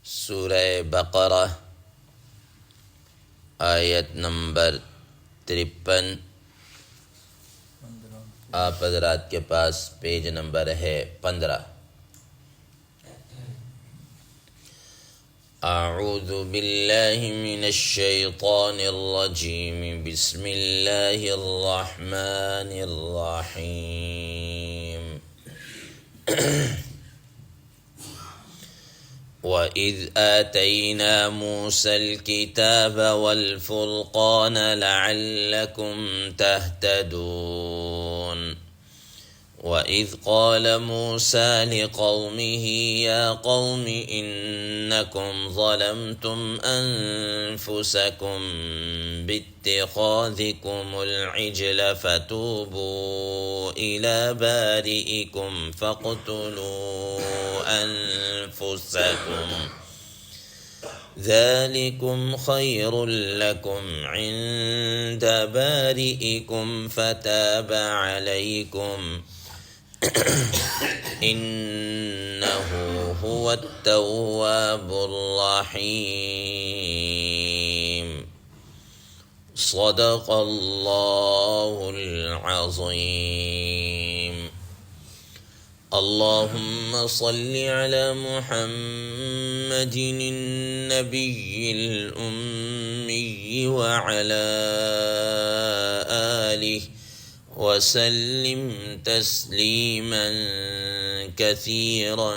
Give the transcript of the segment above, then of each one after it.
سورہ بقرہ آیت نمبر 53۔ آپ حضرات کے پاس پیج نمبر ہے 15۔ اعوذ باللہ من الشیطان الرجیم، بسم اللہ الرحمن الرحیم۔ وَإِذْ آتَيْنَا مُوسَى الْكِتَابَ وَالْفُرْقَانَ لَعَلَّكُمْ تَهْتَدُونَ وَإِذْ قَالَ مُوسَى لِقَوْمِهِ يَا قَوْمِ إِنَّكُمْ ظَلَمْتُمْ أَنفُسَكُمْ بِاتِّخَاذِكُمُ الْعِجْلَ فَتُوبُوا إِلَى بَارِئِكُمْ فَاقْتُلُوا أَنفُسَكُمْ ذَلِكُمْ خَيْرٌ لَكُمْ عِندَ بَارِئِكُمْ فَتَابَ عَلَيْكُمْ إِنَّهُ هُوَ التَّوَّابُ الرَّحِيمُ۔ صدق اللہ العظیم۔ اللہم صل علی محمد النبی الأمی وعلی آلہ وسلم تسلیما کثیرا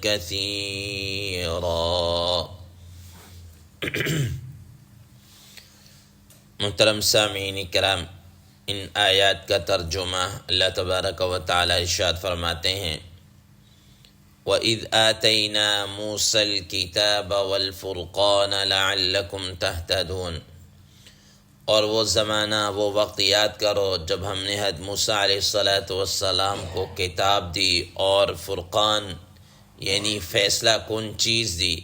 کثیرا۔ محترم سامعین کرام، ان آیات کا ترجمہ اللہ تبارک و تعالی ارشاد فرماتے ہیں، وَإِذْ آتَيْنَا مُوسَى الْكِتَابَ وَالْفُرْقَانَ لَعَلَّكُمْ تَهْتَدُونَ، اور وہ زمانہ، وہ وقت یاد کرو جب ہم نے حضرت موسیٰ علیہ السلام کو کتاب دی اور فرقان یعنی فیصلہ کن چیز دی،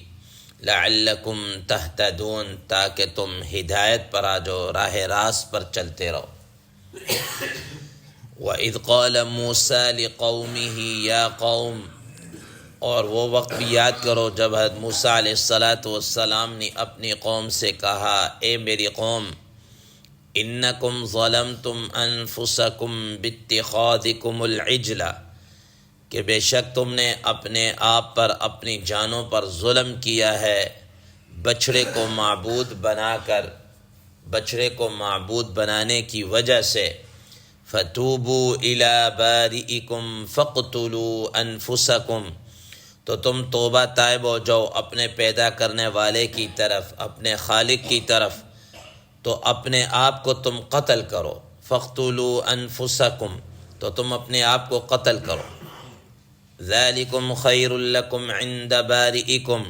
لعلکم تہتدون، تاکہ تم ہدایت پر آ جاؤ، راہ راست پر چلتے رہو۔ وَإِذْ قَالَ مُوسَىٰ لِقَوْمِهِ يَا قَوْمِ، اور وہ وقت بھی یاد کرو جب حضرت موسیٰ علیہ السلام نے اپنی قوم سے کہا، اے میری قوم، اِنَّكُمْ ظَلَمْتُمْ أَنفُسَكُمْ بِاتِّخَاذِكُمُ الْعِجْلَ، کہ بے شک تم نے اپنے آپ پر، اپنی جانوں پر ظلم کیا ہے بچھڑے کو معبود بنا کر، بچھڑے کو معبود بنانے کی وجہ سے۔ فَتُوبُوا إِلَى بَارِئِكُمْ فَاقْتُلُوا أَنفُسَكُمْ، تو تم توبہ طائب ہو جاؤ اپنے پیدا کرنے والے کی طرف، اپنے خالق کی طرف، تو اپنے آپ کو تم قتل کرو۔ فَاقْتُلُوا أَنفُسَكُمْ، تو تم اپنے آپ کو قتل کرو۔ ذَلِكُمْ خَيْرٌ لَكُمْ عِندَ بَارِئِكُمْ،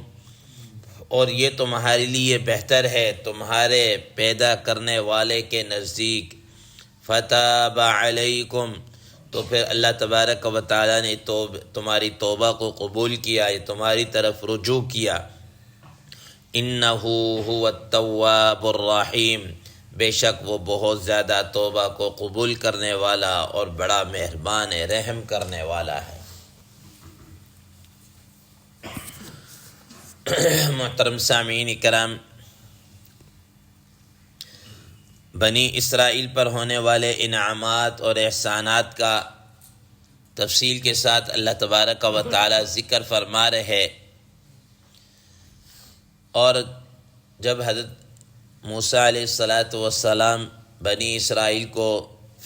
اور یہ تمہارے لیے بہتر ہے تمہارے پیدا کرنے والے کے نزدیک۔ فَتَابَ عَلَيْكُمْ، تو پھر اللہ تبارک و تعالیٰ نے تمہاری توبہ کو قبول کیا، تمہاری طرف رجوع کیا۔ اِنَّهُ هُوَ التَّوَّابُ الرَّحِيمُ، بے شک وہ بہت زیادہ توبہ کو قبول کرنے والا اور بڑا مہربان رحم کرنے والا ہے۔ محترم سامعین کرام، بنی اسرائیل پر ہونے والے انعامات اور احسانات کا تفصیل کے ساتھ اللہ تبارک و تعالی ذکر فرما رہے، اور جب حضرت موسیٰ علیہ السلام بنی اسرائیل کو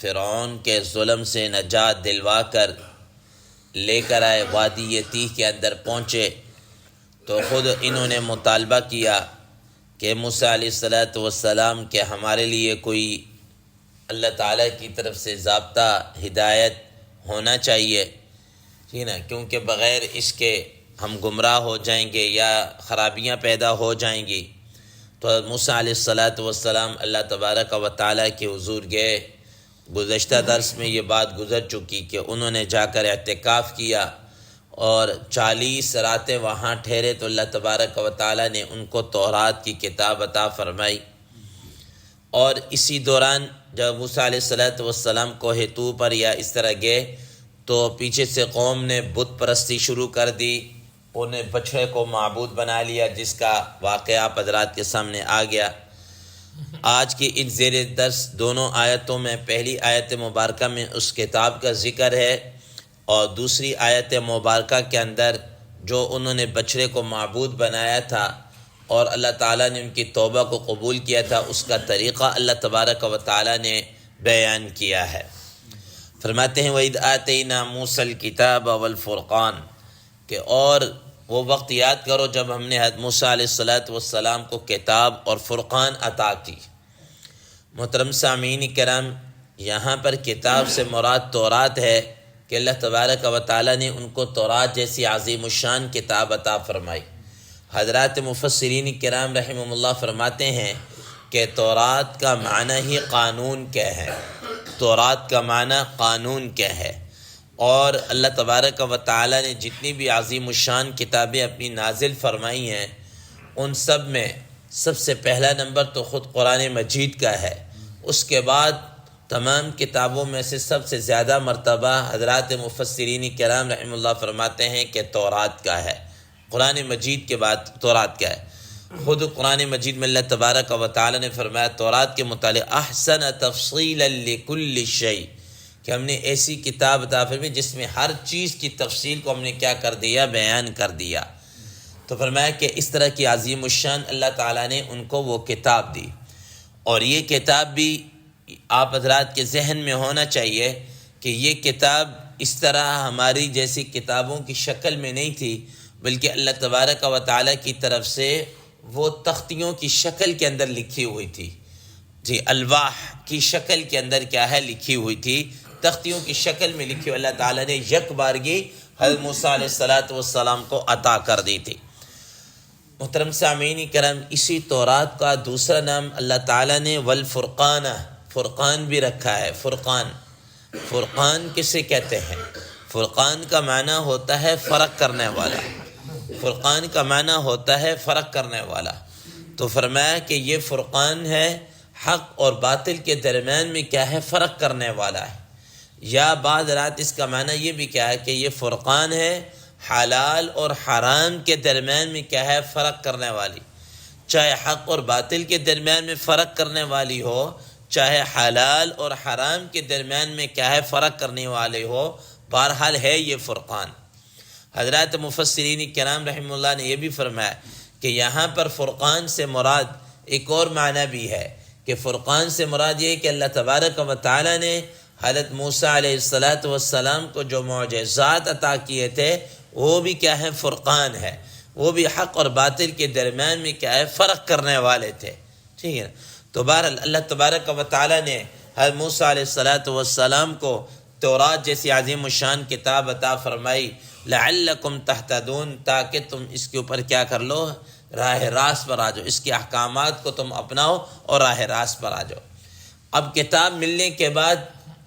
فرعون کے ظلم سے نجات دلوا کر لے کر آئے، وادی تیہ کے اندر پہنچے، تو خود انہوں نے مطالبہ کیا کہ موسیٰ علیہ السلام کہ ہمارے لیے کوئی اللہ تعالیٰ کی طرف سے ضابطہ ہدایت ہونا چاہیے، ٹھیک نا، کیونکہ بغیر اس کے ہم گمراہ ہو جائیں گے یا خرابیاں پیدا ہو جائیں گی۔ تو موسیٰ علیہ السلام اللہ تبارک و تعالیٰ کے حضور گئے۔ گزشتہ درس میں یہ بات گزر چکی کہ انہوں نے جا کر اعتکاف کیا اور 40 راتیں وہاں ٹھہرے، تو اللہ تبارک و تعالیٰ نے ان کو تورات کی کتاب عطا فرمائی۔ اور اسی دوران جب موسیٰ علیہ السلام کوہ طور پر یا اس طرح گئے، تو پیچھے سے قوم نے بت پرستی شروع کر دی، انہیں بچھڑے کو معبود بنا لیا، جس کا واقعہ آپ حضرات کے سامنے آ گیا۔ آج کی ان زیر درس دونوں آیتوں میں پہلی آیت مبارکہ میں اس کتاب کا ذکر ہے، اور دوسری آیت مبارکہ کے اندر جو انہوں نے بچھڑے کو معبود بنایا تھا اور اللہ تعالیٰ نے ان کی توبہ کو قبول کیا تھا، اس کا طریقہ اللہ تبارک و تعالیٰ نے بیان کیا ہے۔ فرماتے ہیں وَإِذْ آتَيْنَا مُوسَى الْكِتَابَ وَالْفُرْقَانَ، کہ اور وہ وقت یاد کرو جب ہم نے حضرت موسیٰ علیہ السلام کو کتاب اور فرقان عطا کی۔ محترم سامعین کرام، یہاں پر کتاب سے مراد تورات ہے کہ اللہ تبارک و تعالیٰ نے ان کو تورات جیسی عظیم الشان کتاب عطا فرمائی۔ حضرات مفسرین کرام رحمہم اللہ فرماتے ہیں کہ تورات کا معنی ہی قانون کیا ہے، تورات کا معنی قانون کیا ہے، اور اللہ تبارک و تعالیٰ نے جتنی بھی عظیم الشان کتابیں اپنی نازل فرمائی ہیں، ان سب میں سب سے پہلا نمبر تو خود قرآن مجید کا ہے۔ اس کے بعد تمام کتابوں میں سے سب سے زیادہ مرتبہ حضرات مفسرین کرام رحمہ اللہ فرماتے ہیں کہ تورات کا ہے۔ قرآن مجید کے بعد تورات کا ہے۔ خود قرآن مجید میں اللہ تبارک و تعالیٰ نے فرمایا تورات کے متعلق احسن تفصیلا لکل شیء، کہ ہم نے ایسی کتاب عطا فرمائی جس میں ہر چیز کی تفصیل کو ہم نے کیا کر دیا، بیان کر دیا۔ تو فرمایا کہ اس طرح کی عظیم الشان اللہ تعالیٰ نے ان کو وہ کتاب دی، اور یہ کتاب بھی آپ حضرات کے ذہن میں ہونا چاہیے کہ یہ کتاب اس طرح ہماری جیسی کتابوں کی شکل میں نہیں تھی، بلکہ اللہ تبارک و تعالیٰ کی طرف سے وہ تختیوں کی شکل کے اندر لکھی ہوئی تھی۔ جی، الواح کی شکل کے اندر کیا ہے، لکھی ہوئی تھی، تختیوں کی شکل میں لکھی ہوئی اللہ تعالیٰ نے یک بارگی حضرت موسیٰ علیہ السلام کو عطا کر دی تھی۔ محترم سامعین کرام، اسی تورات کا دوسرا نام اللہ تعالیٰ نے والفرقان، فرقان بھی رکھا ہے۔ فرقان، فرقان کسے کہتے ہیں؟ فرقان کا معنی ہوتا ہے فرق کرنے والا، فرقان کا معنی ہوتا ہے فرق کرنے والا۔ تو فرمایا کہ یہ فرقان ہے، حق اور باطل کے درمیان میں کیا ہے، فرق کرنے والا ہے۔ یا بعض رات اس کا معنی یہ بھی کیا ہے کہ یہ فرقان ہے حلال اور حرام کے درمیان میں کیا ہے، فرق کرنے والی۔ چاہے حق اور باطل کے درمیان میں فرق کرنے والی ہو، چاہے حلال اور حرام کے درمیان میں کیا ہے، فرق کرنے والے ہو، بہرحال ہے یہ فرقان۔ حضرات مفسرین کرام رحمہ اللہ نے یہ بھی فرمایا کہ یہاں پر فرقان سے مراد ایک اور معنی بھی ہے، کہ فرقان سے مراد یہ کہ اللہ تبارک و تعالیٰ نے حضرت موسیٰ علیہ السلام کو جو معجزات عطا کیے تھے وہ بھی کیا ہے، فرقان ہے، وہ بھی حق اور باطل کے درمیان میں کیا ہے، فرق کرنے والے تھے۔ ٹھیک ہے، تو بہرحال اللہ تبارک و تعالیٰ نے حضرت موسیٰ علیہ السلام کو تورات جیسی عظیم الشان کتاب عطا فرمائی، لعلکم تہتدون، تاکہ تم اس کے اوپر کیا کر لو، راہ راست پر آ جاؤ، اس کے احکامات کو تم اپناؤ اور راہ راست پر آ جاؤ۔ اب کتاب ملنے کے بعد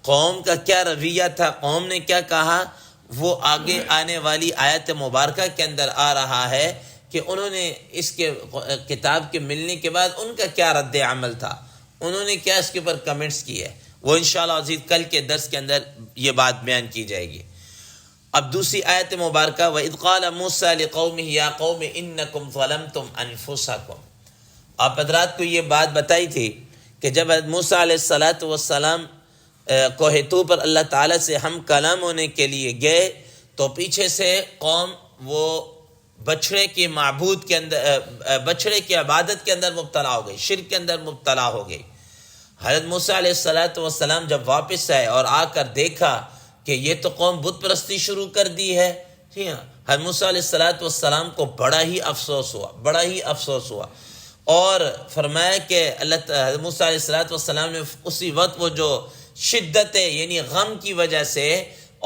قوم کا کیا رویہ تھا، قوم نے کیا کہا، وہ آگے آنے والی آیت مبارکہ کے اندر آ رہا ہے کہ انہوں نے اس کے کتاب کے ملنے کے بعد ان کا کیا رد عمل تھا، انہوں نے کیا اس کے اوپر کمنٹس کیے، وہ انشاءاللہ عزیز کل کے درس کے اندر یہ بات بیان کی جائے گی۔ اب دوسری آیت مبارکہ وَإِذْ قَالَ مُوسَىٰ لِقَوْمِهِ يَا قَوْمِ إِنَّكُمْ ظَلَمْتُمْ أَنفُسَكُمْ، آپ حضرات کو یہ بات بتائی تھی کہ جب حضرت موسیٰ علیہ السلام کوہ طور پر اللہ تعالیٰ سے ہم کلام ہونے کے لیے گئے تو پیچھے سے قوم وہ بچھڑے کی معبود کے اندر، بچھڑے کی عبادت کے اندر مبتلا ہو گئی، شرک کے اندر مبتلا ہو گئی۔ حضرت موسیٰ علیہ السلام جب واپس آئے اور آ کر دیکھا کہ یہ تو قوم بت پرستی شروع کر دی ہے، ٹھیک ہے، حضرت موسیٰ علیہ السلام کو بڑا ہی افسوس ہوا، بڑا ہی افسوس ہوا، اور فرمایا کہ حضرت موسیٰ علیہ السلام نے اسی وقت وہ جو شدت یعنی غم کی وجہ سے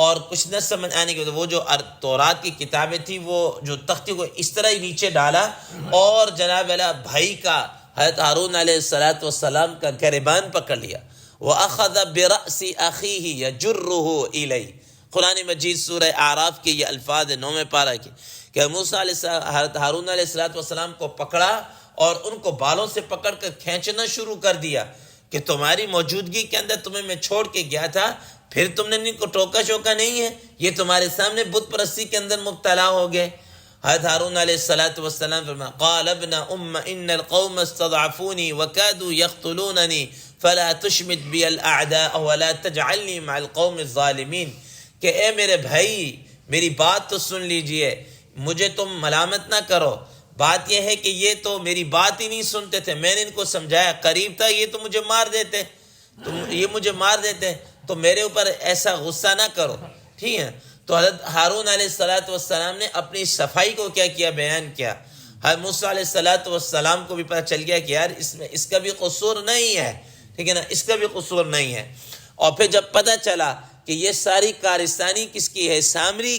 اور کچھ نہ سمجھ آنے کی وجہ سے وہ جو تورات کی کتابیں تھیں وہ جو تختی کو اس طرح ہی نیچے ڈالا اور جناب علیہ بھائی کا حضرت ہارون علیہ السلام کا گریبان پکڑ لیا۔ وَأَخَذَ بِرَأْسِ أَخِيهِ يَجُرُّهُ إِلَيْهِ، قرآن مجید سورہ اعراف کے یہ الفاظ 9 پارہ کی کہ موسیٰ حضرت ہارون علیہ السلام کو پکڑا اور ان کو بالوں سے پکڑ کر کھینچنا شروع کر دیا کہ تمہاری موجودگی کے اندر تمہیں میں چھوڑ کے گیا تھا، پھر تم نے ان کو ٹوکا شوکا نہیں ہے، یہ تمہارے سامنے بت پرستی کے اندر مبتلا ہو گئے۔ حضرت ہارون علیہ السلام فرمایا قال ابن ام ان القوم استضعفوني وكادوا يقتلونني فلا تشمت بي الاعداء ولا تجعلني مع القوم الظالمین، کہ اے میرے بھائی میری بات تو سن لیجئے، مجھے تم ملامت نہ کرو۔ بات یہ ہے کہ یہ تو میری بات ہی نہیں سنتے تھے، میں نے ان کو سمجھایا، قریب تھا یہ تو مجھے مار دیتے، یہ مجھے مار دیتے، تو میرے اوپر ایسا غصہ نہ کرو، ٹھیک ہے۔ تو حضرت ہارون علیہ السلام نے اپنی صفائی کو کیا کیا، بیان کیا۔ حضرت موسیٰ علیہ السلام کو بھی پتہ چل گیا کہ یار اس کا بھی قصور نہیں ہے، ٹھیک ہے نا، اس کا بھی قصور نہیں ہے۔ اور پھر جب پتہ چلا کہ یہ ساری کارستانی کس کی ہے، سامری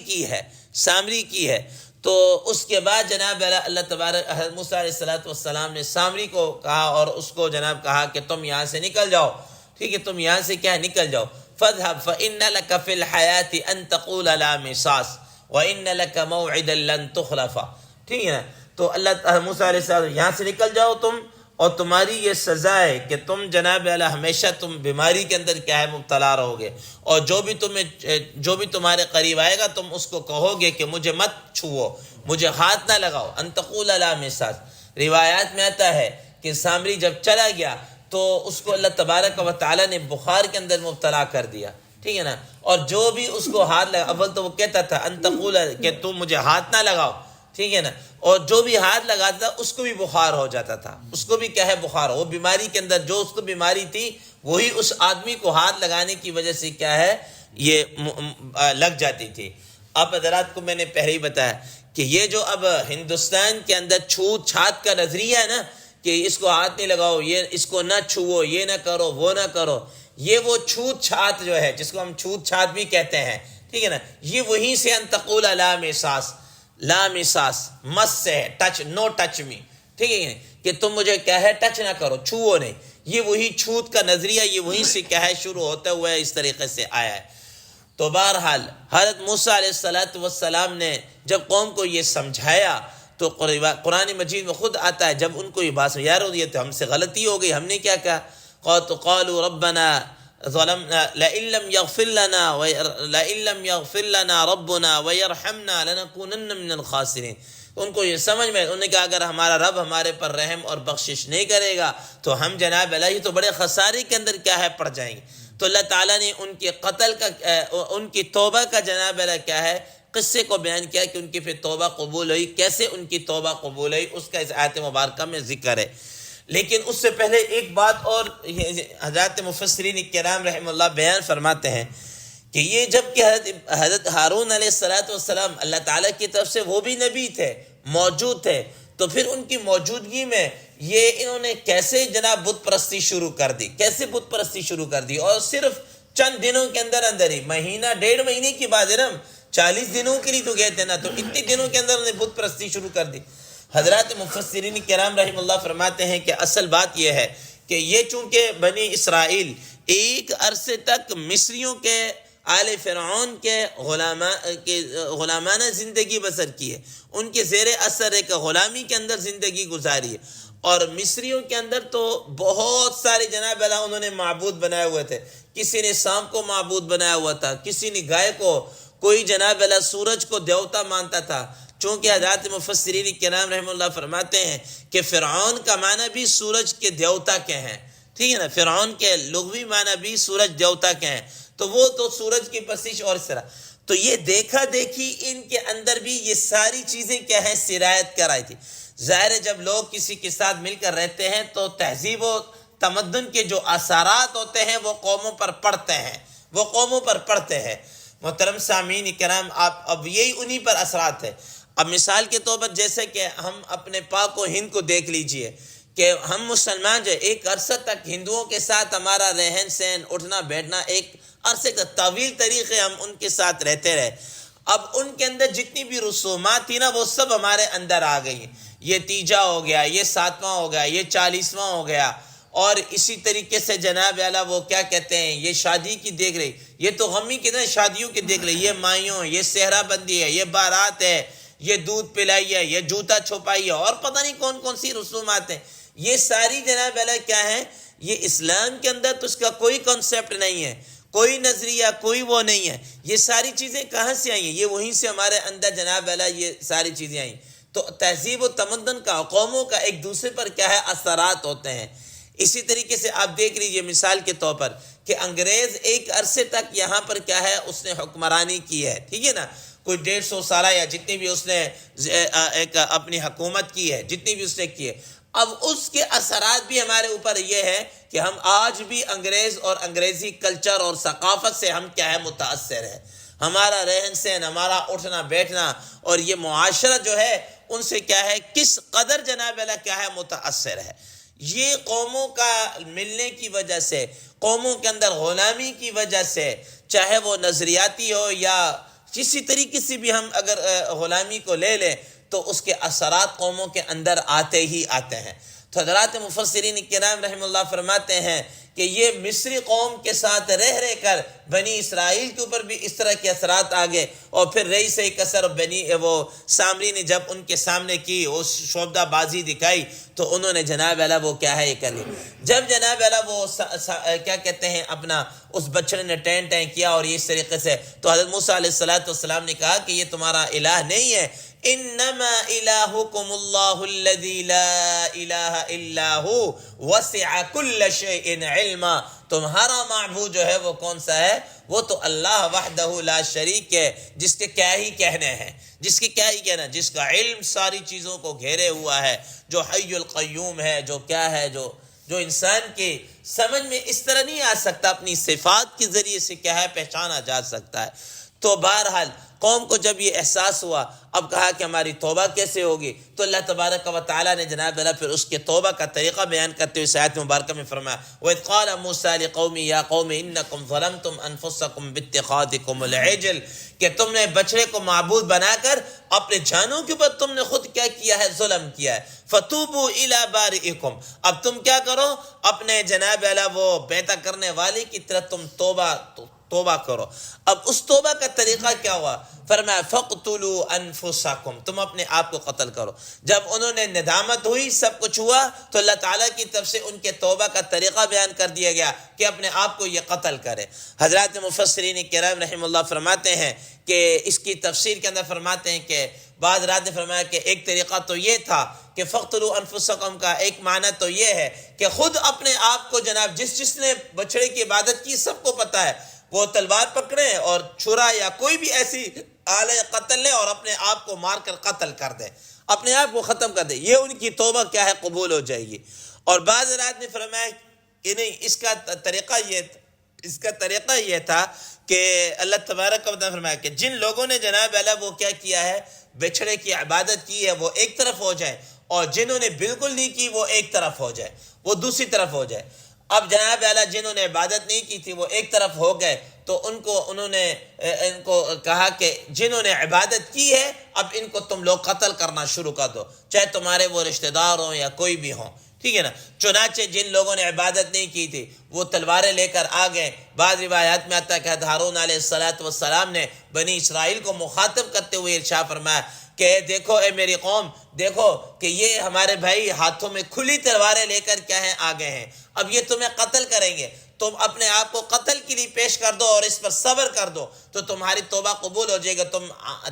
کی ہے، تو اس کے بعد جناب اللہ تبارک حضرت موسیٰ علیہ السلام نے سامری کو کہا اور اس کو جناب کہا کہ تم یہاں سے نکل جاؤ، ٹھیک ہے، تم یہاں سے کیا نکل جاؤ، فَاذْهَبْ فَإِنَّ لَكَ فِي الْحَيَاةِ أَن تَقُولَ لَا مِسَاسَ وَإِنَّ لَكَ مَوْعِدًا لَن تُخْلَفَ، ٹھیک ہے نا۔ تو اللہ موسیٰ علیہ السلام یہاں سے نکل جاؤ تم، اور تمہاری یہ سزا ہے کہ تم جناب اللہ ہمیشہ تم بیماری کے اندر کیا ہے مبتلا رہو گے، اور جو بھی تمہارے قریب آئے گا تم اس کو کہو گے کہ مجھے مت چھوؤ، مجھے ہاتھ نہ لگاؤ، ان تقول لا مساس۔ روایات میں آتا ہے کہ سامری جب چلا گیا تو اس کو اللہ تبارک و تعالیٰ نے بخار کے اندر مبتلا کر دیا، ٹھیک ہے نا، اور جو بھی اس کو ہاتھ لگا، اول تو وہ کہتا تھا ان تقول کہ تم مجھے ہاتھ نہ لگاؤ، ٹھیک ہے نا، اور جو بھی ہاتھ لگاتا تھا اس کو بھی بخار ہو جاتا تھا، اس کو بھی کیا ہے بخار، وہ بیماری کے اندر جو اس کو بیماری تھی وہی اس آدمی کو ہاتھ لگانے کی وجہ سے کیا ہے یہ لگ جاتی تھی۔ اب حضرات کو میں نے پہلے ہی بتایا کہ یہ جو اب ہندوستان کے اندر چھوت چھات کا نظریہ ہے نا کہ اس کو ہاتھ نہیں لگاؤ، یہ اس کو نہ چھوؤ، یہ نہ کرو، وہ نہ کرو، یہ وہ چھوت چھات جو ہے جس کو ہم چھوت چھات بھی کہتے ہیں، ٹھیک ہے نا، یہ وہیں سے ان تقول لا مساس، لا مساس مس سے ہے، ٹچ، نو ٹچ می، ٹھیک ہے کہ تم مجھے کیا ہے ٹچ نہ کرو، چھوؤ نہیں، یہ وہی چھوت کا نظریہ یہ وہیں سے کیا ہے شروع ہوتا ہوا ہے، اس طریقے سے آیا ہے۔ تو بہرحال حضرت موسیٰ علیہ السلام نے جب قوم کو یہ سمجھایا تو قرآن مجید میں خود آتا ہے جب ان کو یہ بات یار ہو تو ہم سے غلطی ہو گئی، ہم نے کیا کہا، قالوا ربنا ظلمنا لئن لم يغفر لنا ربنا ويرحمنا لنكونن من الخاسرین۔ ان کو یہ سمجھ میں، انہوں نے کہا اگر ہمارا رب ہمارے پر رحم اور بخشش نہیں کرے گا تو ہم جناب اللہ تو بڑے خسارے کے اندر کیا ہے پڑ جائیں گے۔ تو اللہ تعالیٰ نے ان کے قتل کا، ان کی توبہ کا جناب اللہ کیا ہے قصے کو بیان کیا کہ ان کی پھر توبہ قبول ہوئی، کیسے ان کی توبہ قبول ہوئی اس کا اس آیت مبارکہ میں ذکر ہے۔ لیکن اس سے پہلے ایک بات اور حضرات مفسرین کرام رحم اللہ بیان فرماتے ہیں کہ یہ جب کہ حضرت ہارون علیہ السلام اللہ تعالیٰ کی طرف سے وہ بھی نبی تھے، موجود تھے، تو پھر ان کی موجودگی میں یہ انہوں نے کیسے جناب بت پرستی شروع کر دی، کیسے بت پرستی شروع کر دی، اور صرف چند دنوں کے اندر ہی، مہینہ ڈیڑھ مہینے کی بعد 40 دنوں کے لیے تو گئے تھے نا، تو اتنے دنوں کے اندر انہوں نے بت پرستی شروع کر دی۔ حضرات مفسرین کرام رحم اللہ فرماتے ہیں کہ اصل بات یہ ہے کہ یہ چونکہ بنی اسرائیل ایک عرصے تک مصریوں کے آل فرعون کے غلامانہ زندگی بسر کی ہے، ان کے زیر اثر ایک غلامی کے اندر زندگی گزاری ہے، اور مصریوں کے اندر تو بہت سارے جناب اللہ انہوں نے معبود بنائے ہوئے تھے، کسی نے سانپ کو معبود بنایا ہوا تھا، کسی نے گائے کو، کوئی جناب اللہ سورج کو دیوتا مانتا تھا، چونکہ حضرات مفسرین کرام رحم اللہ فرماتے ہیں کہ فرعون کا معنی بھی سورج کے دیوتا کے ہیں، ٹھیک ہے نا، فرعون کے لغوی معنی بھی سورج دیوتا کے ہیں، تو وہ تو سورج کی پرستش اور اس طرح، تو یہ دیکھا دیکھی ان کے اندر بھی یہ ساری چیزیں کیا ہیں سرایت کرائی تھی۔ ظاہر ہے جب لوگ کسی کے ساتھ مل کر رہتے ہیں تو تہذیب و تمدن کے جو اثرات ہوتے ہیں وہ قوموں پر پڑتے ہیں، محترم سامعین کرام، اب یہی انہی پر اثرات ہے۔ اب مثال کے طور پر جیسے کہ ہم اپنے پاک و ہند کو دیکھ لیجئے کہ ہم مسلمان جو ایک عرصہ تک ہندوؤں کے ساتھ ہمارا رہن سہن، اٹھنا بیٹھنا، ایک عرصے کا طویل طریقے ہم ان کے ساتھ رہتے رہے، اب ان کے اندر جتنی بھی رسومات تھی نا وہ سب ہمارے اندر آ گئی ہیں، یہ تیجا ہو گیا، یہ 7واں ہو گیا، یہ 40واں ہو گیا، اور اسی طریقے سے جناب اعلیٰ وہ کیا کہتے ہیں یہ شادی کی دیکھ رہی، یہ تو غمی کتنے شادیوں کی دیکھ رہی، یہ مائیوں، یہ صحرا بندی ہے، یہ بارات ہے، یہ دودھ پلائی ہے، یہ جوتا چھپائی ہے، اور پتہ نہیں کون کون سی رسومات ہیں، یہ ساری جناب اعلیٰ کیا ہیں، یہ اسلام کے اندر تو اس کا کوئی کنسیپٹ نہیں ہے، کوئی نظریہ، کوئی وہ نہیں ہے. یہ ساری چیزیں کہاں سے آئی ہیں؟ یہ وہیں سے ہمارے اندر جناب اللہ یہ ساری چیزیں آئیں. تو تہذیب و تمدن کا، قوموں کا ایک دوسرے پر کیا ہے اثرات ہوتے ہیں. اسی طریقے سے آپ دیکھ لیجئے مثال کے طور پر کہ انگریز ایک عرصے تک یہاں پر کیا ہے اس نے حکمرانی کی ہے، ٹھیک ہے نا، کوئی 150 سالہ یا جتنی بھی اس نے ایک اپنی حکومت کی ہے، جتنی بھی اس نے کی ہے. اب اس کے اثرات بھی ہمارے اوپر یہ ہے کہ ہم آج بھی انگریز اور انگریزی کلچر اور ثقافت سے ہم کیا ہے متاثر ہے. ہمارا رہن سہن، ہمارا اٹھنا بیٹھنا اور یہ معاشرہ جو ہے ان سے کیا ہے کس قدر جناب اللہ کیا ہے متاثر ہے. یہ قوموں کا ملنے کی وجہ سے، قوموں کے اندر غلامی کی وجہ سے، چاہے وہ نظریاتی ہو یا کسی طریقے سے بھی ہم اگر غلامی کو لے لیں تو اس کے اثرات قوموں کے اندر آتے ہی آتے ہیں. تو حضرات مفسرین کرام رحم اللہ فرماتے ہیں کہ یہ مصری قوم کے ساتھ رہ کر بنی اسرائیل کے اوپر بھی اس طرح کے اثرات آگے. اور پھر رئیس کثر وہ سامری نے جب ان کے سامنے کی وہ شعبدہ بازی دکھائی تو انہوں نے جناب اللہ وہ کیا ہے یہ کر لی. جب جناب اللہ وہ کیا کہتے ہیں اپنا اس بچڑے نے ٹین کیا اور اس طریقے سے، تو حضرت موسیٰ علیہ السلام نے کہا کہ یہ تمہارا الہ نہیں ہے، انما الہکم اللہ الذی لا الہ الا ہو وسع کل شیء علما. تمہارا معبود جو ہے وہ کون سا ہے؟ وہ تو اللہ وحدہ لا شریک ہے، جس کے کیا ہی کہنے ہیں، جس کے کیا ہی کہنا، جس کا علم ساری چیزوں کو گھیرے ہوا ہے، جو حی القیوم ہے، جو کیا ہے، جو انسان کے سمجھ میں اس طرح نہیں آ سکتا، اپنی صفات کے ذریعے سے کیا ہے پہچانا جا سکتا ہے. تو بہرحال قوم کو جب یہ احساس ہوا، اب کہا کہ ہماری توبہ کیسے ہوگی، تو اللہ تبارک و تعالیٰ نے جناب اللہ پھر اس کے توبہ کا طریقہ بیان کرتے ہوئے آیت مبارکہ میں فرمایا وَإِذْ قَالَ مُوسَىٰ لِقَوْمِهِ يَا قَوْمِ إِنَّكُمْ ظَلَمْتُمْ أَنفُسَكُمْ بِاتِّخَاذِكُمُ الْعِجْلَ، کہ تم نے بچڑے کو معبود بنا کر اپنے جانوں کے اوپر تم نے خود کیا کیا ہے، ظلم کیا ہے. فَتُوبُوا إِلَىٰ بَارِئِكُمْ، اب تم کیا کرو، اپنے جناب اللہ وہ پیدا کرنے والے کی طرف تم توبہ کرو. اب اس توبہ کا طریقہ کیا ہوا؟ فرمایا فَقْتُلُوا أَنفُسَكُمْ، تم اپنے آپ کو قتل کرو. جب انہوں نے ندامت ہوئی، سب کچھ ہوا، تو اللہ تعالیٰ کی طرف سے ان کے توبہ کا طریقہ بیان کر دیا گیا کہ اپنے آپ کو یہ قتل کرے. حضرات مفسرین کرام رحم اللہ فرماتے ہیں کہ اس کی تفسیر کے اندر فرماتے ہیں کہ بعض رات نے فرمایا کہ ایک طریقہ تو یہ تھا کہ فَقْتُلُوا أَنفُسَكُمْ کا ایک معنی تو یہ ہے کہ خود اپنے آپ کو، جناب جس نے بچڑے کی عبادت کی سب کو پتہ ہے، وہ تلوار پکڑے اور چھرا یا کوئی بھی ایسی آلہ قتل لے اور اپنے آپ کو مار کر قتل کر دے، اپنے آپ کو ختم کر دے. یہ ان کی توبہ کیا ہے قبول ہو جائے گی. اور بعض رات نے فرمایا کہ نہیں، اس کا طریقہ یہ تھا کہ اللہ تبارک و تعالیٰ فرمایا کہ جن لوگوں نے جناب اللہ وہ کیا کیا ہے، بچھڑے کی عبادت کی ہے، وہ ایک طرف ہو جائے، اور جنہوں نے بالکل نہیں کی وہ ایک طرف ہو جائے، وہ دوسری طرف ہو جائے. اب جناب اعلیٰ جنہوں نے عبادت نہیں کی تھی وہ ایک طرف ہو گئے، تو انہوں نے ان کو کہا کہ جنہوں نے عبادت کی ہے اب ان کو تم لوگ قتل کرنا شروع کر دو، چاہے تمہارے وہ رشتہ دار ہوں یا کوئی بھی ہوں، ٹھیک ہے نا. چنانچہ جن لوگوں نے عبادت نہیں کی تھی وہ تلواریں لے کر آ گئے. بعض روایات میں آتا ہے کہ ہارون علیہ السلام نے بنی اسرائیل کو مخاطب کرتے ہوئے ارشاد فرمایا کہ دیکھو اے میری قوم، دیکھو کہ یہ ہمارے بھائی ہاتھوں میں کھلی تلواریں لے کر کیا ہیں آ گئے ہیں، اب یہ تمہیں قتل کریں گے، تم اپنے آپ کو قتل کے لیے پیش کر دو اور اس پر صبر کر دو تو تمہاری توبہ قبول ہو جائے گا، تم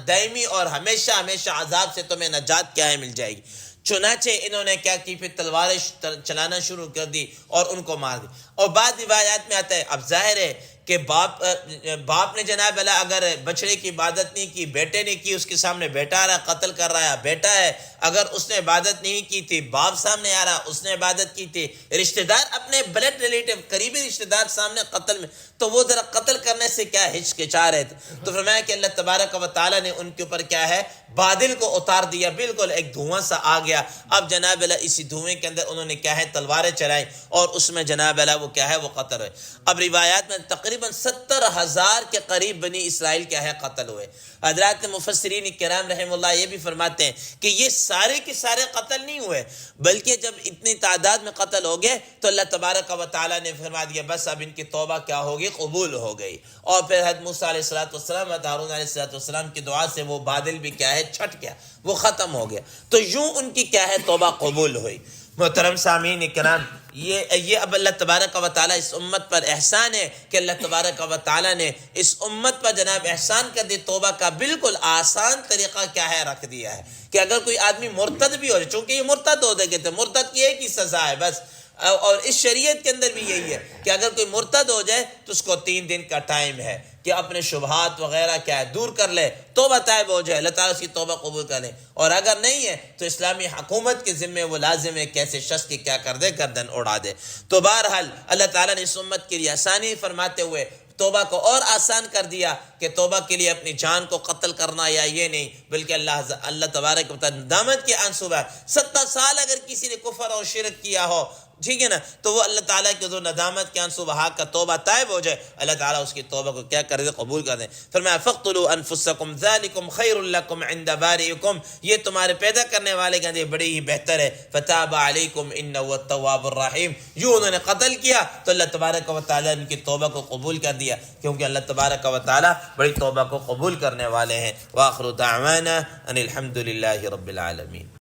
دائمی اور ہمیشہ ہمیشہ عذاب سے تمہیں نجات کیا ہے مل جائے گی. چنانچہ انہوں نے کیا کی، پھر تلواریں چلانا شروع کر دی اور ان کو مار دی. اور بعض روایات میں آتا ہے اب ظاہر ہے کہ باپ نے جناب اللہ اگر بچڑے کی عبادت نہیں کی، بیٹے نے کی، اس کے سامنے بیٹا آ رہا قتل کر رہا ہے، بیٹا ہے اگر اس نے عبادت نہیں کی تھی، باپ سامنے آ رہا اس نے عبادت کی تھی، رشتہ دار اپنے بلڈ ریلیٹو قریبی رشتہ دار سامنے قتل میں، تو وہ ذرا قتل کرنے سے کیا ہچکچا رہے تھے. تو فرمایا کہ اللہ تبارک و تعالیٰ نے ان کے اوپر کیا ہے بادل کو اتار دیا، بالکل ایک دھواں سا آ گیا. اب جناب اللہ اسی دھوئیں کے اندر انہوں نے کیا ہے تلواریں چلائیں اور اس میں جناب اللہ وہ کیا ہے وہ قتل ہوئے. اب روایات میں تقریباً 70,000 کے قریب بنی اسرائیل کیا ہے قتل ہوئے. حضرات مفسرین کرام رحم اللہ یہ بھی فرماتے ہیں کہ یہ سارے کے سارے قتل نہیں ہوئے، بلکہ جب اتنی تعداد میں قتل ہو گئے تو اللہ تبارک و تعالیٰ نے فرما دیا بس اب ان کی توبہ کیا ہوگی قبول ہو گئی. اور پھر حضرت موسیٰ علیہ السلام اور ہارون علیہ السلام کی دعا سے وہ بادل بھی کیا ہے چھٹ گیا، وہ ختم ہو گیا. تو یوں ان کی کیا ہے توبہ قبول ہوئی. محترم سامعین کرام، یہ اب اللہ تبارک و تعالیٰ اس امت پر احسان ہے کہ اللہ تبارک و تعالیٰ نے اس امت پر جناب احسان کر دی، توبہ کا بالکل آسان طریقہ کیا ہے رکھ دیا ہے کہ اگر کوئی آدمی مرتد بھی ہو جائے، چونکہ یہ مرتد ہو گئے تھے، مرتد کی ایک ہی سزا ہے بس، اور اس شریعت کے اندر بھی یہی ہے کہ اگر کوئی مرتد ہو جائے تو اس کو 3 دن کا ٹائم ہے کہ اپنے شبہات وغیرہ کیا ہے دور کر لے، توبہ طائب ہو جائے، اللہ تعالیٰ اس کی توبہ قبول کر لے، اور اگر نہیں ہے تو اسلامی حکومت کے ذمے وہ لازم ہے کہ ایسے شخص کی کیا کر دے، گردن اڑا دے۔ تو بہرحال اللہ تعالیٰ نے اس امت کے لیے آسانی فرماتے ہوئے توبہ کو اور آسان کر دیا کہ توبہ کے لیے اپنی جان کو قتل کرنا یا یہ نہیں، بلکہ اللہ تبارک و تعالیٰ ندامت کے آنسو ہے۔ 70 سال اگر کسی نے کفر اور شرک کیا ہو، ٹھیک ہے نا، تو وہ اللہ تعالیٰ کے جو ندامت کے آنسو بہا کا توبہ طائب ہو جائے، اللہ تعالیٰ اس کی توبہ کو کیا کر دے، قبول کر دے۔ فرمایا فَاقْتُلُوا أَنفُسَكُمْ ذَلِكُمْ خَيْرٌ لَكُمْ عِنْدَ بَارِئِكُمْ، یہ تمہارے پیدا کرنے والے کے لیے بڑی ہی بہتر ہے۔ فَتَابَ عَلَيْكُمْ إِنَّهُ هُوَ التَّوَّابُ الرَّحِيمُ، جو انہوں نے قتل کیا تو اللہ تبارک و تعالیٰ نے ان کی توبہ کو قبول کر دیا، کیونکہ اللہ تبارک و تعالیٰ بڑی توبہ کو قبول کرنے والے ہیں۔ وآخر دعوانا ان الحمد للہ رب العالمین۔